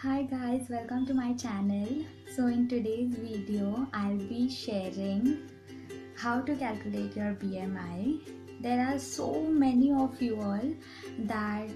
Hi guys, welcome to my channel. So in today's video, I'll be sharing how to calculate your BMI. There are so many of you all that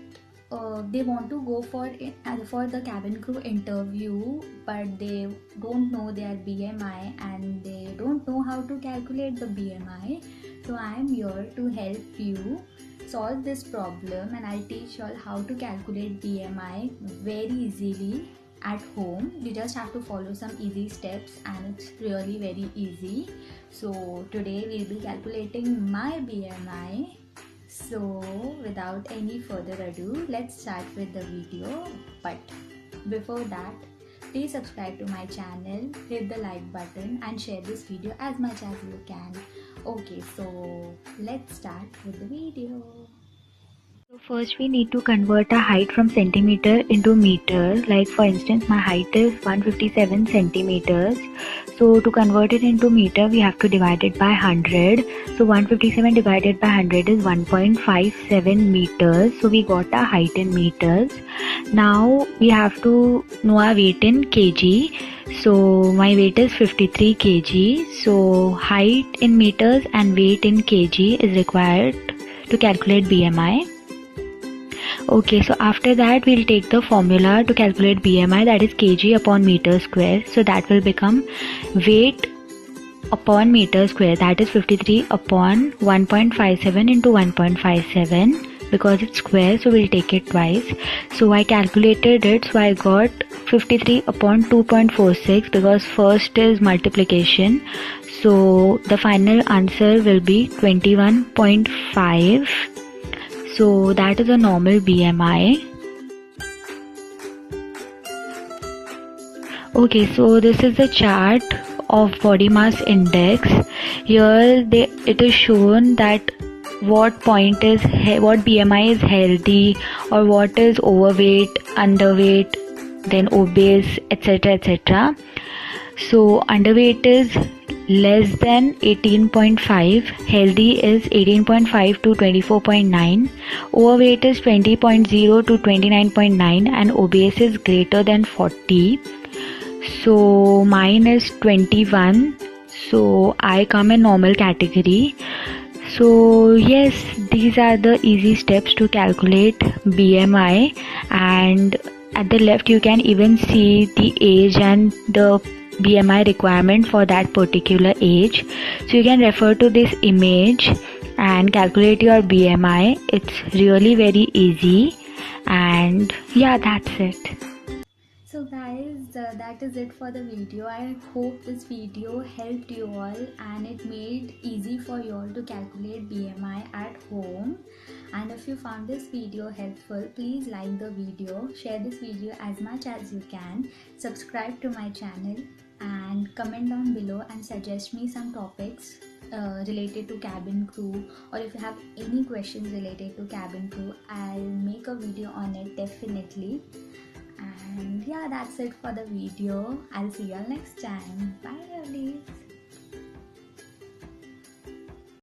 they want to go for the cabin crew interview, but they don't know their BMI and they don't know how to calculate the BMI. So I am here to help you solve this problem, and I'll teach you all how to calculate BMI very easily at home. You just have to follow some easy steps and it's really very easy. So today we'll be calculating my BMI. So without any further ado, let's start with the video. But before that, please subscribe to my channel, hit the like button and share this video as much as you can. Okay, so let's start with the video. So first we need to convert a height from centimeter into meter. Like for instance, my height is 157 centimeters. So to convert it into meter, we have to divide it by 100. So 157 divided by 100 is 1.57 meters. So we got our height in meters. Now we have to know our weight in kg. So my weight is 53 kg. So height in meters and weight in kg is required to calculate BMI. Okay, so after that we'll take the formula to calculate BMI, that is kg upon meter square. So that will become weight upon meter square, that is 53 upon 1.57 into 1.57, because it's square, so we'll take it twice. So I calculated it, so I got 53 upon 2.46 because first is multiplication. So the final answer will be 21.5. So that is a normal BMI. Okay, so this is the chart of body mass index. Here it is shown that what BMI is healthy, or what is overweight, underweight, then obese, etc, etc. So underweight is less than 18.5, healthy is 18.5 to 24.9, overweight is 20.0 to 29.9, and obese is greater than 40. So mine is 21, so I come in normal category. So yes, these are the easy steps to calculate BMI, and at the left you can even see the age and the BMI requirement for that particular age. So you can refer to this image and calculate your BMI. It's really very easy, and yeah, that's it. So guys, that is it for the video. I hope this video helped you all and it made easy for you all to calculate BMI at home. And if you found this video helpful, please like the video, share this video as much as you can, subscribe to my channel and comment down below and suggest me some topics related to cabin crew, or if you have any questions related to cabin crew, I'll make a video on it definitely. And yeah, that's it for the video. I'll see you all next time. Bye lovelies.